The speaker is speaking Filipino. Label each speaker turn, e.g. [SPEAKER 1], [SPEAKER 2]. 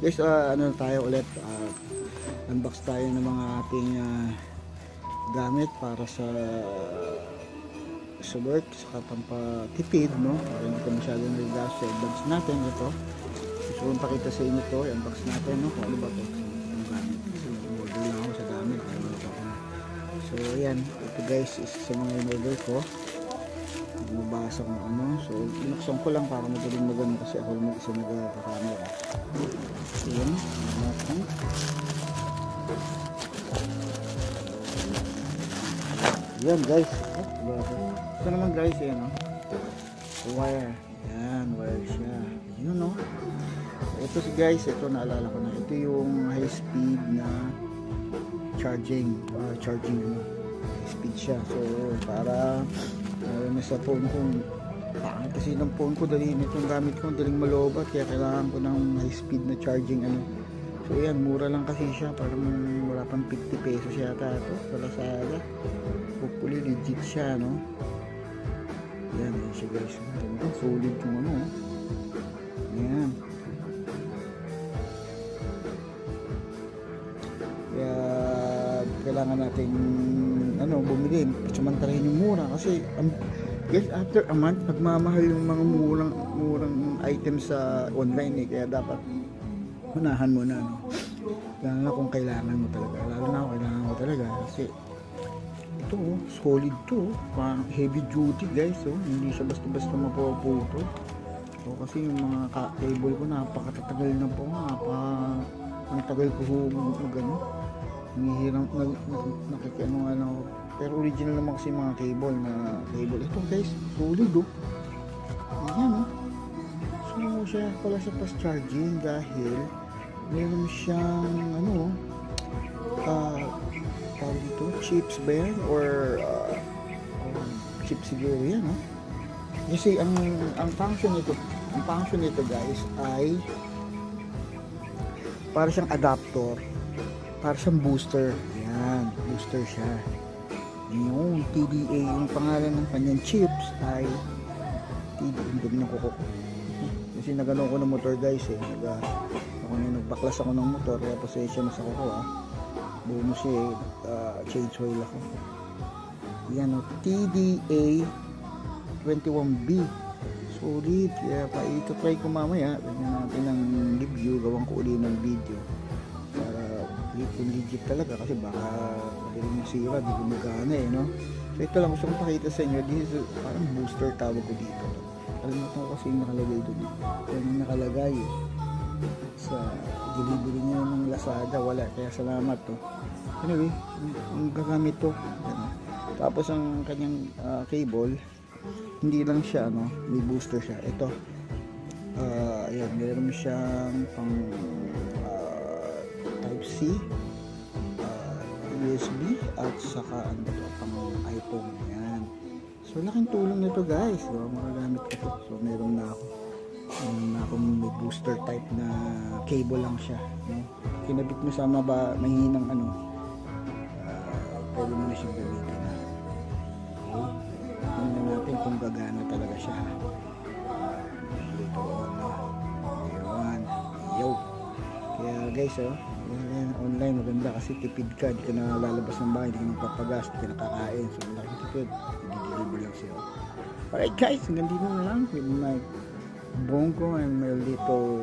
[SPEAKER 1] Guys, ano tayo ulit, unbox tayo ng mga ating gamit para sa work, sa pampatipid, no? Para hindi ko masyadong nag-gas sa bags natin. Ito gusto kong pakita sa inyo to, i-unbox natin, no? Kung ano ba to ang gamit, kasi order lang ako sa gamit. So ayan, ito guys is sa mga in-order ko, mabasa kung ano. So binuksan ko lang para madaling magano kasi ako lang isa nagka-camera. Ayan, natin. Ayan guys, ito naman guys, ayan o, wire. Ayan, wire siya, yun o. Ito si guys, ito naalala ko na, ito yung high speed na charging high speed siya. So para sa phone ko, kasi ng phone ko dali, itong gamit ko daling malobat, kaya kailangan ko ng high speed na charging ano. So yan, mura lang kasi siya, parang wala pang 50 pesos yata ito sa Lazada. Hopefully legit siya, no? Yan, yan siya guys, solid yung ano. Yan, kaya kailangan natin ano, bumili, samantalahin yung mura kasi guys, after a month nagmamahal yung mga murang items sa online kaya dapat unahan mo na, no? Lalo na kung kailangan mo talaga, kailangan mo talaga kasi ito solid to, parang heavy duty guys, hindi siya basta mapuputo. So kasi yung mga cable ko napakatatagal na po, ang tagal ko magano, nangihirang nakikiano ano, pero original naman kasi mga cable. Ito guys, solid ayan so siya pala sa fast charging dahil meron siyang ano, tawag dito, chips ba yan or chips siguro yan, kasi ang function nito guys ay para siyang adapter, para siyang booster. Yan, booster siya. Yung TDA, yung pangalan ng kanyang chips ay TDA. Ang dami ng kuko kasi nagano ko ng motor guys, nagbaklas ako ng motor, kaya pasensya na sa kuko, buo mo siya, change oil ako. Yan o, TDA 21B, solid. Kaya ito-try ko mamaya, ganyan natin ng review, gawan ko ulit ng video para kung legit talaga, kasi baka madaling masira, di gumagana no? So ito lang gusto kong pakita sa inyo, this is parang booster tawag ko dito. Kalimutan ko kasi yung nakalagay dito, yung nakalagay sa delivery niya ng Lazada, wala, kaya salamat anyway, yung gagamit to. Tapos ang kanyang cable, hindi lang siya may booster siya. Ito ayan, meron siyang pang type C, USB at saka pang iPhone. Yan, so laking tulong nito guys, magagamit ko to. So meron na ako may booster type na cable lang siya, kinabit mo sa mahinang pwede mo na siyang gamitin. Tingnan natin kung gagana talaga siya. Dito kaya guys, online maganda kasi tipid ka, di ka na lalabas ng bahay, di ka nagpapagas, di ka nakakain. So malaking tipid, i-deliver lang siya. Alright guys, hanggang dito na lang with my Bongo and my little